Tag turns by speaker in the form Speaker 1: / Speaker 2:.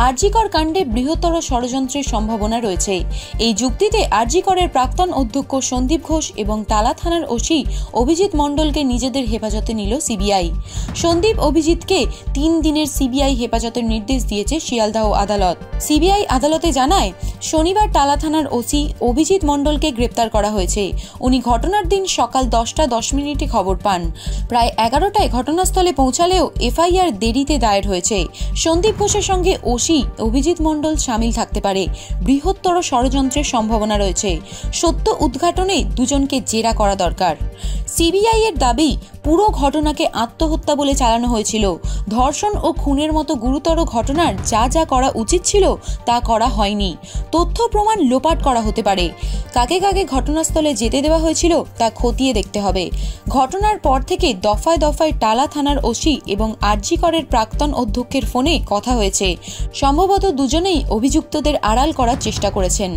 Speaker 1: আরজিকর কাণ্ডে বৃহত্তর ষড়যন্ত্রের সম্ভাবনা রয়েছে। এই যুক্তিতে আরজিকরের প্রাক্তন অধ্যক্ষ সন্দীপ ঘোষ এবং টালা থানার ওসি অভিজিৎ মণ্ডলকে নিজেদের হেফাজতে নিল সিবিআই। সন্দীপ অভিজিৎকে 3 দিনের সিবিআই হেফাজতের নির্দেশ দিয়েছে শিয়ালদহ আদালত। সিবিআই আদালতে জানায়, শনিবার টালা থানার ওসি অভিজিৎ মণ্ডলকে গ্রেপ্তার করা হয়েছে। উনি ঘটনার দিন সকাল 10টা 10 মিনিটে খবর পান। প্রায় 11টায় ঘটনাস্থলে পৌঁছালেও এফআইআর দেরিতে দায়ের হয়েছে। সন্দীপ ঘোষের সঙ্গে ওসি অভিজিৎ মণ্ডল সামিল থাকতে পারে। বৃহত্তর ষড়যন্ত্রের সম্ভাবনা রয়েছে। সত্য উদ্ঘাটনে দুজনকে জেরা করা দরকার। সিবিআই এর দাবি, পুরো ঘটনাকে আত্মহত্যা বলে চালানো হয়েছিল। ধর্ষণ ও খুনের মতো গুরুতর ঘটনার যা যা করা উচিত ছিল তা করা হয়নি। তথ্য প্রমাণ লোপাট করা হতে পারে। কাকে কাকে ঘটনাস্থলে যেতে দেওয়া হয়েছিল তা খতিয়ে দেখতে হবে। ঘটনার পর থেকে দফায় দফায় টালা থানার ওসি এবং আরজিকরের প্রাক্তন অধ্যক্ষের ফোনে কথা হয়েছে। সম্ভবত দুজনেই অভিযুক্তদের আড়াল করার চেষ্টা করেছেন।